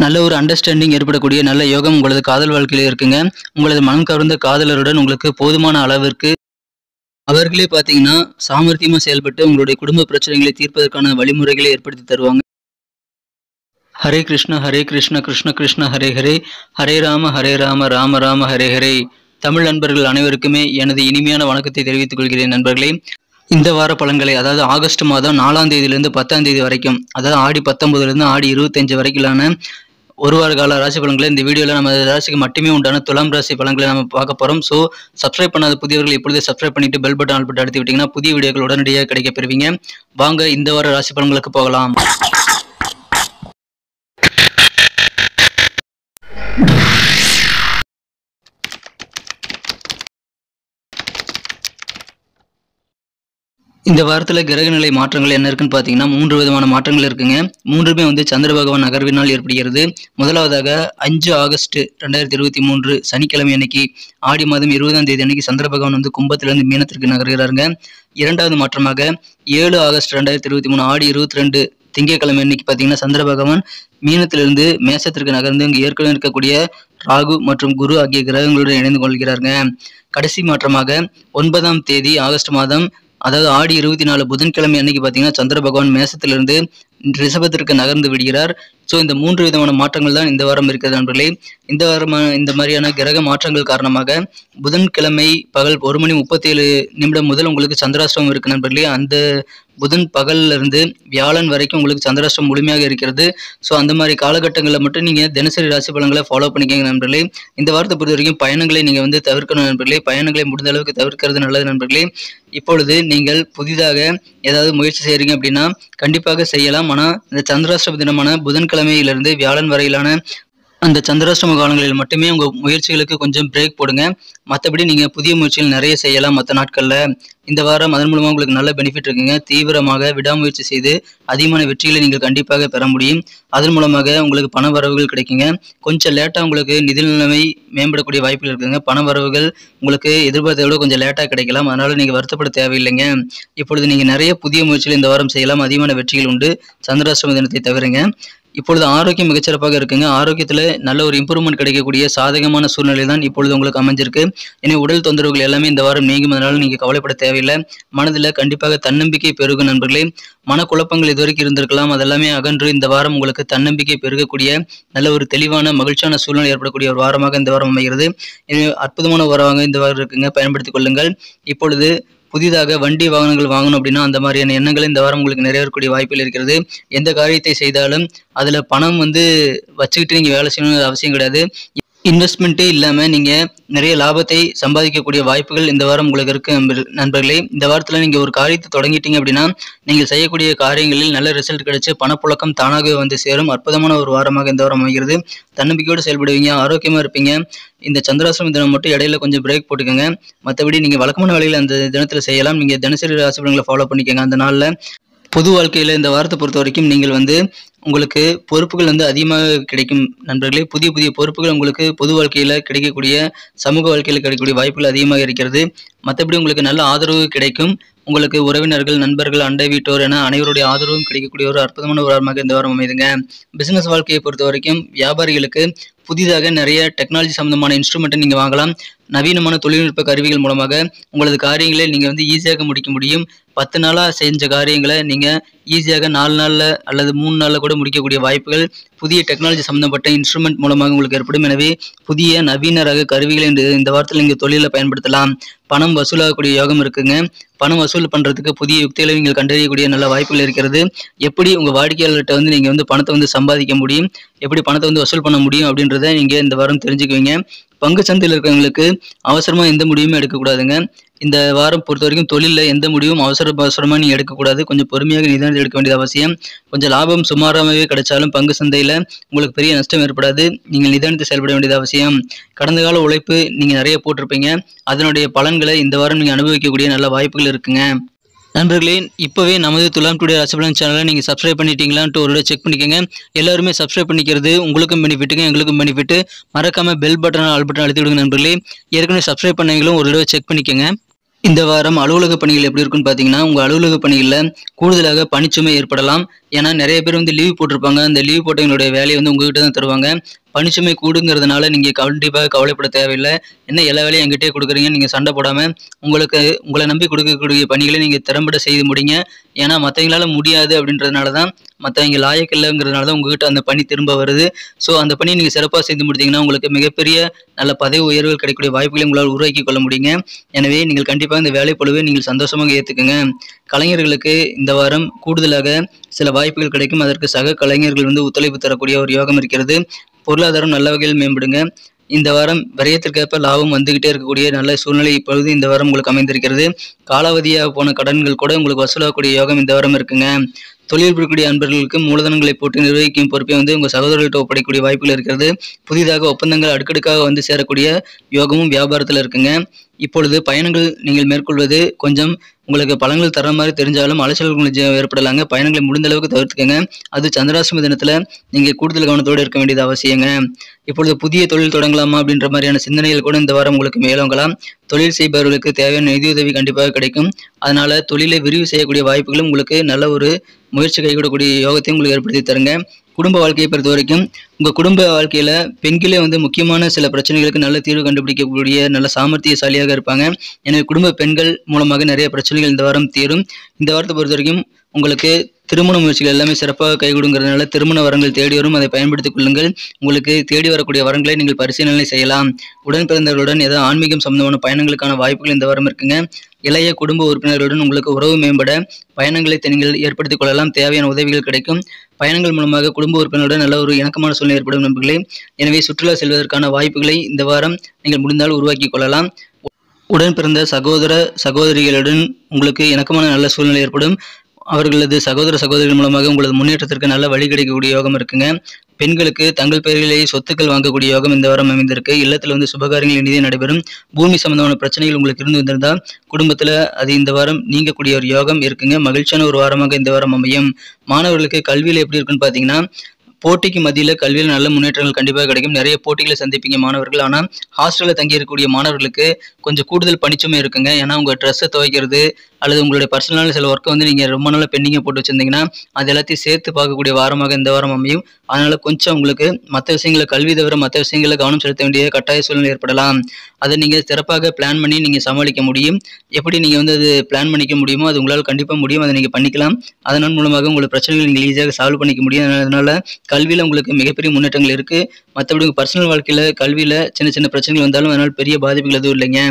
நல்ல ஒரு அண்டர்ஸ்டாண்டிங் ஏற்படக்கூடிய நல்ல யோகம் உங்களது காதல் வாழ்க்கையில இருக்குங்க. உங்களது மனம் கவர்ந்த காதலருடன் உங்களுக்கு போதுமான அளவிற்கு அவர்களே பார்த்தீங்கன்னா, சாமர்த்தியமா செயல்பட்டு உங்களுடைய குடும்ப பிரச்சனைகளை தீர்ப்பதற்கான வழிமுறைகளை ஏற்படுத்தி தருவாங்க. ஹரே கிருஷ்ண கிருஷ்ண கிருஷ்ண ஹரே ஹரே, ஹரே ராம ராம ராம ஹரே ஹரே. தமிழ் நண்பர்கள் அனைவருக்குமே எனது இனிமையான வணக்கத்தை தெரிவித்துக் கொள்கிறேன் நண்பர்களே. இந்த வார பலன்களை, அதாவது ஆகஸ்ட் மாதம் 4ஆம் தேதியிலிருந்து 10ஆம் தேதி வரைக்கும், அதாவது ஆடி 19லிருந்து ஆடி 25 வரைக்கிலான ஒரு வார கால ராசி பலன்களை இந்த வீடியோவில் நம்ம ராசிக்கு மட்டுமே உண்டான துலாம் ராசி பலன்களை நம்ம பார்க்க போகிறோம். ஸோ சப்ஸ்கிரைப் பண்ணாத புதியவர்கள் இப்பொழுதே சப்ஸ்கிரைப் பண்ணிட்டு பெல் பட்டன் ஆல் பட்டன் அழுத்தி விட்டீங்கன்னா புதிய வீடியோக்கள் உடனடியாக கிடைக்க பெறுவீங்க. வாங்க இந்த வார ராசி பலன்களுக்கு போகலாம். இந்த வாரத்தில் கிரகநிலை மாற்றங்கள் என்ன இருக்குன்னு பார்த்தீங்கன்னா 3 விதமான மாற்றங்கள் இருக்குங்க. மூன்றுமே சந்திர பகவான் நகர்வினால் ஏற்படுகிறது. முதலாவதாக 5 ஆகஸ்ட் 2023 சனிக்கிழமை அன்னைக்கு, ஆடி மாதம் 20ஆம் தேதி அன்னைக்கு சந்திர பகவான் கும்பத்திலிருந்து மீனத்திற்கு நகர்கிறாருங்க. இரண்டாவது மாற்றமாக 7 ஆகஸ்ட் 2023 ஆடி 22 திங்கட்கிழமை அன்னைக்கு பார்த்தீங்கன்னா சந்திர பகவான் மீனத்திலிருந்து மேசத்திற்கு நகர்ந்து இங்கு ஏற்கனவே இருக்கக்கூடிய ராகு மற்றும் குரு ஆகிய கிரகங்களுடன் இணைந்து கொள்கிறாருங்க. கடைசி மாற்றமாக 9ஆம் தேதி ஆகஸ்ட் மாதம், அதாவது ஆடி 24 புதன்கிழமை அன்னைக்கு பார்த்தீங்கன்னா சந்திர பகவான் மேசத்திலிருந்து ரிஷபத்திற்கு நகர்ந்து விடுகிறார். ஸோ இந்த 3 விதமான மாற்றங்கள் தான் இந்த வாரம் இருக்கிறது நண்பர்களே. இந்த வாரம் இந்த மாதிரியான கிரக மாற்றங்கள் காரணமாக புதன்கிழமை பகல் 1:37 முதல் உங்களுக்கு சந்திராஷ்டமம் இருக்கு நண்பர்களே. அந்த புதன் பகல்ல இருந்து வியாழன் வரைக்கும் உங்களுக்கு சந்திராஷ்டமம் முழுமையாக இருக்கிறது. ஸோ அந்த மாதிரி காலகட்டங்களில் மட்டும் நீங்கள் தினசரி ராசி பலன்களை ஃபாலோ பண்ணிக்கங்க நண்பர்களே. இந்த வாரத்தை பொறுத்த வரைக்கும் பயணங்களை நீங்கள் தவிர்க்கணும் நண்பர்களே. பயணங்களை முடிந்த அளவுக்கு தவிர்க்கிறது நல்லது நண்பர்களே. இப்பொழுது நீங்கள் புதிதாக ஏதாவது முயற்சி செய்கிறீங்க அப்படின்னா கண்டிப்பாக செய்யலாம். ஆனால் இந்த சந்திராஷ்டம தினமான புதன்கிழமையிலிருந்து வியாழன் வரையிலான அந்த சந்திராஷ்டம காலங்களில் மட்டுமே உங்கள் முயற்சிகளுக்கு கொஞ்சம் பிரேக் போடுங்க. மற்றபடி நீங்கள் புதிய முயற்சிகள் நிறைய செய்யலாம் மற்ற நாட்களில். இந்த வாரம் அதன் மூலமாக உங்களுக்கு நல்ல பெனிஃபிட் இருக்குங்க. தீவிரமாக விடாமுயற்சி செய்து அதிகமான வெற்றிகளை நீங்கள் கண்டிப்பாக பெற முடியும். அதன் மூலமாக உங்களுக்கு பண வரவுகள் கிடைக்குங்க. கொஞ்சம் லேட்டாக உங்களுக்கு நிதி நிலைமை மேம்படக்கூடிய வாய்ப்புகள் இருக்குங்க. பண வரவுகள் உங்களுக்கு எதிர்பார்த்ததை விட கொஞ்சம் லேட்டாக கிடைக்கலாம். அதனால் நீங்கள் வருத்தப்பட தேவையில்லைங்க. இப்பொழுது நீங்கள் நிறைய புதிய முயற்சிகள் இந்த வாரம் செய்யலாம். அதிகமான வெற்றிகள் உண்டு சந்திராஷ்டம தினத்தை தவிரங்க. இப்பொழுது ஆரோக்கியம் மிகச்சிறப்பாக இருக்குங்க. ஆரோக்கியத்தில் நல்ல ஒரு இம்ப்ரூவ்மெண்ட் கிடைக்கக்கூடிய சாதகமான சூழ்நிலை தான் இப்பொழுது உங்களுக்கு அமைஞ்சிருக்கு. எனவே உடல் தொந்தரவுகள் எல்லாமே இந்த வாரம் நீங்கும். அதனால நீங்கள் கவலைப்பட தேவையில்லை. மனதில் கண்டிப்பாக தன்னம்பிக்கை பெருகும் நண்பர்களே. மனக்குழப்பங்கள் இதுவரைக்கும் இருந்திருக்கலாம், அதெல்லாமே அகன்று இந்த வாரம் உங்களுக்கு தன்னம்பிக்கை பெருகக்கூடிய நல்ல ஒரு தெளிவான மகிழ்ச்சியான சூழ்நிலை ஏற்படக்கூடிய ஒரு வாரமாக இந்த வாரம் அமைகிறது. எனவே அற்புதமான வாரமாக இந்த வாரம் இருக்குங்க. பயன்படுத்திக் கொள்ளுங்கள். இப்பொழுது புதிதாக வண்டி வாகனங்கள் வாங்கணும் அப்படின்னா அந்த மாதிரியான எண்ணங்கள் இந்த வாரம் உங்களுக்கு நிறைவேறக்கூடிய வாய்ப்புகள் இருக்கிறது. எந்த காரியத்தை செய்தாலும் அதில் பணம் வச்சுக்கிட்டு நீங்கள் வேலை செய்யணும்னு அவசியம் கிடையாது. இன்வெஸ்ட்மெண்ட்டே இல்லாமல் நீங்கள் நிறைய லாபத்தை சம்பாதிக்கக்கூடிய வாய்ப்புகள் இந்த வாரம் உங்களுக்கு இருக்கு நண்பர்களே. இந்த வாரத்தில் நீங்கள் ஒரு காரியத்தை தொடங்கிட்டீங்க அப்படின்னா நீங்கள் செய்யக்கூடிய காரியங்களில் நல்ல ரிசல்ட் கிடைச்சு பணப்புழக்கம் தானாகவே சேரும். அற்புதமான ஒரு வாரமாக இந்த வாரம் அமைகிறது. தன்னம்பிக்கையோடு செயல்படுவீங்க, ஆரோக்கியமாக இருப்பீங்க. இந்த சந்திராஷ்டம தினம் மட்டும் இடையில கொஞ்சம் பிரேக் போட்டுக்கோங்க. மற்றபடி நீங்கள் வழக்கமான வேலைகளை அந்த தினத்தில் செய்யலாம். நீங்கள் தினசரி ராசி பலன்களை ஃபாலோ பண்ணிக்கோங்க. அந்த நாளில் பொது வாழ்க்கையில் இந்த வாரத்தை பொறுத்த வரைக்கும் நீங்கள் உங்களுக்கு பொறுப்புகள் அதிகமாக கிடைக்கும் நண்பர்களே. புதிய புதிய பொறுப்புகள் உங்களுக்கு பொது வாழ்க்கையில் கிடைக்கக்கூடிய, சமூக வாழ்க்கையில் கிடைக்கக்கூடிய வாய்ப்புகள் அதிகமாக இருக்கிறது. மற்றபடி உங்களுக்கு நல்ல ஆதரவு கிடைக்கும். உங்களுக்கு உறவினர்கள், நண்பர்கள், அண்டை வீட்டோர் என அனைவருடைய ஆதரவும் கிடைக்கக்கூடிய ஒரு அற்புதமான ஒரு வாரமாக இந்த வாரம் அமைதுங்க. பிசினஸ் வாழ்க்கையை பொறுத்த வரைக்கும் வியாபாரிகளுக்கு புதிதாக நிறைய டெக்னாலஜி சம்பந்தமான இன்ஸ்ட்ருமெண்ட்டை நீங்கள் வாங்கலாம். நவீனமான தொழில்நுட்ப கருவிகள் மூலமாக உங்களது காரியங்களை நீங்கள் ஈஸியாக முடிக்க முடியும். 10 நாளாக செஞ்ச காரியங்களை நீங்கள் ஈஸியாக 4 நாளில் அல்லது 3 நாளில் கூட முடிக்கக்கூடிய வாய்ப்புகள் புதிய டெக்னாலஜி சம்பந்தப்பட்ட இன்ஸ்ட்ருமெண்ட் மூலமாக உங்களுக்கு ஏற்படும். எனவே புதிய நவீன ரக கருவிகளை இந்த வாரத்தில் நீங்கள் தொழிலில் பயன்படுத்தலாம். பணம் வசூலாகக்கூடிய யோகம் இருக்குங்க. பணம் வசூல் பண்ணுறதுக்கு புதிய யுக்திகளை நீங்கள் கண்டறியக்கூடிய நல்ல வாய்ப்புகள் இருக்கிறது. எப்படி உங்கள் வாடிக்கையாளர்கிட்ட நீங்கள் பணத்தை சம்பாதிக்க முடியும், எப்படி பணத்தை வசூல் பண்ண முடியும் அப்படின்றத நீங்கள் இந்த வாரம் தெரிஞ்சுக்குவீங்க. பங்கு சந்தையில் இருக்கிறவங்களுக்கு அவசரமாக எந்த முடிவுமே எடுக்கக்கூடாதுங்க. இந்த வாரம் பொறுத்த வரைக்கும் தொழிலில் எந்த முடிவும் அவசரமாக நீங்கள் எடுக்கக்கூடாது. கொஞ்சம் பொறுமையாக நிதானத்தை எடுக்க வேண்டியது அவசியம். கொஞ்சம் லாபம் சுமாராகவே கிடைச்சாலும் பங்கு சந்தையில் உங்களுக்கு பெரிய நஷ்டம் ஏற்படாது. நீங்கள் நிதானத்தை செயல்பட வேண்டியது அவசியம். கடந்த கால உழைப்பு நீங்கள் நிறைய போட்டிருப்பீங்க. அதனுடைய பலன்களை இந்த வாரம் நீங்கள் அனுபவிக்கக்கூடிய நல்ல வாய்ப்புகள் இருக்குங்க. நண்பர்களே, இப்போவே நமது துலாம் டுடே ராசி பலன் சேனலை நீங்கள் சப்ஸ்கிரைப் பண்ணிட்டீங்களான்ட்டு ஒரு செக் பண்ணிக்கோங்க. எல்லாருமே சப்ஸ்கிரைப் பண்ணிக்கிறது உங்களுக்கும் பெனிஃபிட்டுங்க, எங்களுக்கும் பெனிஃபிட்டு. மறக்காமல் பெல் பட்டன் ஆல் பட்டன் அழுத்தி விடுங்க நண்பர்களே. ஏற்கனவே சப்ஸ்கிரைப் பண்ணவங்களும் ஒரு தடவை செக் பண்ணிக்கோங்க. இந்த வாரம் அலுவலக பணிகள் எப்படி இருக்குன்னு பார்த்தீங்கன்னா, உங்க அலுவலக பணிகள்ல கூடுதலாக பணிச்சுமை ஏற்படலாம். ஏன்னா நெறைய பேர் வந்து லீவ் போட்டிருப்பாங்க. அந்த லீவ் போட்டவங்களுடைய வேலைய வந்து உங்ககிட்ட தான் தருவாங்க. பணிச்சுமை கூடுங்கிறதுனால நீங்க கண்டிப்பாக கவலைப்பட தேவையில்ல. என்ன எல்லா வேலையும் என்கிட்டயே குடுக்குறீங்கன்னு நீங்க சண்டை போடாம, உங்கள நம்பி குடுக்கக்கூடிய பணிகளை நீங்க திறம்பட செய்து முடிங்க. ஏன்னா மத்தவங்களால முடியாது அப்படின்றதுனால தான், மத்தவங்க லாயக்கு இல்லங்கிறதுனால தான் உங்ககிட்ட அந்த பணி திரும்ப வருது. ஸோ அந்த பணிய நீங்க சிறப்பா செய்து முடித்தீங்கன்னா, உங்களுக்கு மிகப்பெரிய நல்ல பதவி உயர்வுகள் கிடைக்கக்கூடிய வாய்ப்புகளை உங்களால் உருவாக்கிக் கொள்ள முடியுங்க. எனவே நீங்கள் கண்டிப்பா இந்த வேலைப்பளுவை நீங்கள் சந்தோஷமாக ஏத்துக்கங்க. கலைஞர்களுக்கு இந்த வாரம் கூடுதலாக சில வாய்ப்புகள் கிடைக்கும். அதற்கு சக கலைஞர்கள் வந்து ஒத்துழைப்பு தரக்கூடிய ஒரு யோகம் இருக்கிறது. பொருளாதாரம் நல்ல வகையில் மேம்படுங்க. இந்த வாரம் விரயத்திற்கேற்ப லாபம் வந்துகிட்டே இருக்கக்கூடிய நல்ல சூழ்நிலை இப்பொழுது இந்த வாரம் உங்களுக்கு அமைந்திருக்கிறது. காலாவதியாக போன கடன்கள் கூட உங்களுக்கு வசூலாகக்கூடிய யோகம் இந்த வாரம் இருக்குங்க. தொழில் புரியக்கூடிய அன்பர்களுக்கு மூலதனங்களை போட்டு நிர்வகிக்கும் பொறுப்பை வந்து உங்க சகோதரர்கள்ட்ட ஒப்படைக்கக்கூடிய வாய்ப்புகள் இருக்கிறது. புதிதாக ஒப்பந்தங்கள் அடுக்கடுக்காக வந்து சேரக்கூடிய யோகமும் வியாபாரத்தில் இருக்குங்க. இப்பொழுது பயணங்கள் நீங்கள் மேற்கொள்வது கொஞ்சம் உங்களுக்கு பலன்கள் தர மாதிரி தெரிஞ்சாலும் அலைச்சல்கள் ஏற்படலாங்க. பயணங்களை முடிந்த அளவுக்கு தவிர்த்துக்கங்க. அது சந்திராஷ்டம தினத்துல நீங்க கூடுதல் கவனத்தோடு இருக்க வேண்டியது அவசியங்க. இப்பொழுது புதிய தொழில் தொடங்கலாமா அப்படின்ற மாதிரியான சிந்தனைகள் கூட இந்த வாரம் உங்களுக்கு மேலோங்கலாம். தொழில் செய்பவர்களுக்கு தேவையான நிதியுதவி கண்டிப்பாக கிடைக்கும். அதனால தொழிலை விரிவு செய்யக்கூடிய வாய்ப்புகளும் உங்களுக்கு நல்ல ஒரு முயற்சி கைகூடக்கூடிய யோகத்தையும் உங்களுக்கு ஏற்படுத்தி தருங்க. குடும்ப வாழ்க்கையை பொறுத்த வரைக்கும் உங்க குடும்ப வாழ்க்கையில பெண்களே வந்து முக்கியமான சில பிரச்சனைகளுக்கு நல்ல தீர்வு கண்டுபிடிக்கக்கூடிய நல்ல சாமர்த்தியசாலியாக இருப்பாங்க. எனவே குடும்ப பெண்கள் மூலமாக நிறைய பிரச்சனைகள் இந்த வாரம் தீரும். இந்த வாரத்தை பொறுத்த வரைக்கும் உங்களுக்கு திருமண முயற்சிகள் எல்லாமே சிறப்பாக கைகூடுங்கிறதுனால திருமண வரங்கள் தேடி வரும். அதை பயன்படுத்திக் கொள்ளுங்கள். உங்களுக்கு தேடி வரக்கூடிய வரங்களை நீங்கள் பரிசீலனை செய்யலாம். உடன் பிறந்தவர்களுடன் ஏதாவது ஆன்மீகம் சம்பந்தமான பயணங்களுக்கான வாய்ப்புகள் இந்த வாரம் இருக்குங்க. இளைய குடும்ப உறுப்பினர்களுடன் உங்களுக்கு உறவு மேம்பட பயணங்களை நீங்கள் ஏற்படுத்திக் கொள்ளலாம். தேவையான உதவிகள் கிடைக்கும். பயணங்கள் மூலமாக குடும்ப உறுப்பினருடன் நல்ல ஒரு இணக்கமான சூழ்நிலை ஏற்படும் நண்பர்களே. எனவே சுற்றுலா செல்வதற்கான வாய்ப்புகளை இந்த வாரம் நீங்கள் முடிந்தால் உருவாக்கி கொள்ளலாம். உடன் பிறந்த சகோதர சகோதரிகளுடன் உங்களுக்கு இணக்கமான நல்ல சூழ்நிலை ஏற்படும். அவர்களது சகோதர சகோதரிகள் மூலமாக உங்களது முன்னேற்றத்திற்கு நல்ல வழி கிடைக்கக்கூடிய யோகம் இருக்குங்க. பெண்களுக்கு தங்கள் பெயரிலேயே சொத்துக்கள் வாங்கக்கூடிய யோகம் இந்த வாரம் அமைந்திருக்கு. இல்லத்தில் வந்து சுபகாரியங்கள் இனிதே நடைபெறும். பூமி சம்பந்தமான பிரச்சனைகள் உங்களுக்கு இருந்து வந்திருந்தால் குடும்பத்துல அது இந்த வாரம் நீங்கக்கூடிய ஒரு யோகம் இருக்குங்க. மகிழ்ச்சியான ஒரு வாரமாக இந்த வாரம் அமையும். மாணவர்களுக்கு கல்வியில எப்படி இருக்குன்னு பாத்தீங்கன்னா, போட்டிக்கு மத்தியில கல்வியில் நல்ல முன்னேற்றங்கள் கண்டிப்பாக கிடைக்கும். நிறைய போட்டிகளை சந்திப்பீங்க மாணவர்கள். ஆனா ஹாஸ்டல்ல தங்கி இருக்கக்கூடிய மாணவர்களுக்கு கொஞ்சம் கூடுதல் பணிச்சுமை இருக்குங்க. ஏன்னா உங்க ட்ரெஸ்ஸை துவைக்கிறது அல்லது உங்களுடைய பர்சனலான சில ஒர்க்கை வந்து நீங்க ரொம்ப நாளா பெண்டிங்கா போட்டு வச்சிருந்தீங்கன்னா அது எல்லாத்தையும் சேர்த்து பார்க்கக்கூடிய வாரமாக இந்த வாரம் அமையும். அதனால கொஞ்சம் உங்களுக்கு மற்ற விஷயங்களை கல்வி தவிர மற்ற விஷயங்களை கவனம் செலுத்த வேண்டிய கட்டாய சூழ்நிலை ஏற்படலாம். அதை நீங்க சிறப்பாக பிளான் பண்ணி நீங்க சமாளிக்க முடியும். எப்படி நீங்க வந்து அது பிளான் பண்ணிக்க முடியுமோ அது உங்களால் கண்டிப்பா முடியும். அதை நீங்க பண்ணிக்கலாம். அதன் மூலமாக உங்களோட பிரச்சனைகளை நீங்கள் ஈஸியாக சால்வ் பண்ணிக்க முடியும். அதனால கல்வியில உங்களுக்கு மிகப்பெரிய முன்னேற்றங்கள் இருக்கு. மற்றபடி உங்க பர்சனல் வாழ்க்கையில கல்வியில சின்ன சின்ன பிரச்சனைகள் வந்தாலும் அதனால பெரிய பாதிப்புகள் எதுவும் இல்லைங்க.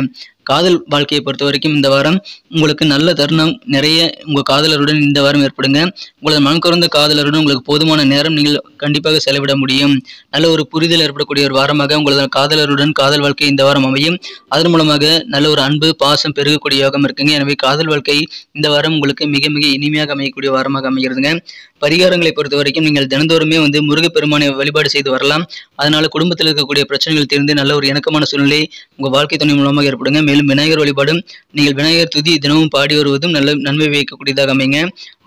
காதல் வாழ்க்கையை பொறுத்த வரைக்கும் இந்த வாரம் உங்களுக்கு நல்ல தருணம் நிறைய உங்க காதலருடன் இந்த வாரம் ஏற்படுங்க. உங்களது மனக்குறந்த காதலருடன் உங்களுக்கு போதுமான நேரம் நீங்கள் கண்டிப்பாக செலவிட முடியும். நல்ல ஒரு புரிதல் ஏற்படக்கூடிய ஒரு வாரமாக உங்களது காதலருடன் காதல் வாழ்க்கை இந்த வாரம் அமையும். அதன் மூலமாக நல்ல ஒரு அன்பு பாசம் பெருகக்கூடிய யோகம் இருக்குங்க. எனவே காதல் வாழ்க்கை இந்த வாரம் உங்களுக்கு மிக மிக இனிமையாக அமையக்கூடிய வாரமாக அமைகிறதுங்க. பரிகாரங்களை பொறுத்த வரைக்கும் நீங்கள் தினந்தோறுமே வந்து முருகப்பெருமானை வழிபாடு செய்து வரலாம். அதனால குடும்பத்தில் இருக்கக்கூடிய பிரச்சனைகள் தீர்ந்து நல்ல ஒரு இணக்கமான சூழ்நிலை உங்க வாழ்க்கை துணை மூலமாக ஏற்படுங்க. மேலும் விநாயகர் வழிபாடும் நீங்கள் விநாயகர் துதி தினமும் பாடி வருவதும் நல்ல நன்மை வைக்கக்கூடியதாக அமைங்க.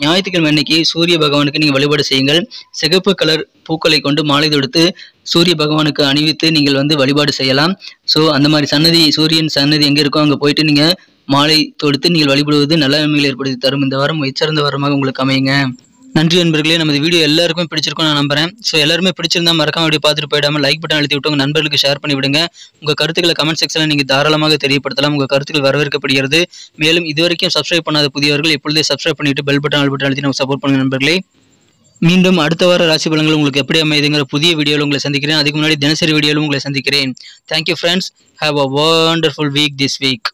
ஞாயிற்றுக்கிழமை அன்னைக்கு சூரிய பகவானுக்கு நீங்கள் வழிபாடு செய்யுங்கள். சிகப்பு கலர் பூக்களை கொண்டு மாலை தொடுத்து சூரிய பகவானுக்கு அணிவித்து நீங்கள் வந்து வழிபாடு செய்யலாம். ஸோ அந்த மாதிரி சன்னதி சூரியன் சன்னதி எங்கே இருக்கோ அங்கே போயிட்டு நீங்க மாலை தொடுத்து நீங்கள் வழிபடுவது நல்ல நன்மைகள் ஏற்படுத்தி தரும். இந்த வாரம் சிறந்த வாரமாக உங்களுக்கு அமையுங்க. நன்றி நண்பர்களே. நமது வீடியோ எல்லாருக்கும் பிடிச்சிருக்கும் நான் நம்புறேன். ஸோ எல்லாருமே பிடிச்சிருந்தா மறக்காம வீடியோ பார்த்துட்டு போயிடாம லைக் பட்டன் அழுத்தி விட்டு உங்க நண்பர்களுக்கு ஷேர் பண்ணி விடுங்க. உங்க கருத்துக்களை கமெண்ட் செக்ஷன்ல நீங்க தாராளமாக தெரியப்படுத்தலாம். உங்க கருத்துக்கள் வரவேற்கப்படுகிறது. மேலும் இதுவரைக்கும் சப்ஸ்கிரைப் பண்ணாத புதியவர்கள் இப்பொழுதே சப்ஸ்கிரைப் பண்ணிட்டு பெல் பட்டன் அழுத்தி நம்ம சப்போர்ட் பண்ணுங்க நண்பர்களே. மீண்டும் அடுத்த வார ராசி பலன்கள் உங்களுக்கு எப்படி அமையுதுங்கிற புதிய வீடியோவில் உங்களை சந்திக்கிறேன். அதுக்கு முன்னாடி தினசரி வீடியோவில் உங்களை சந்திக்கிறேன். Thank you friends. Have a wonderful week this week.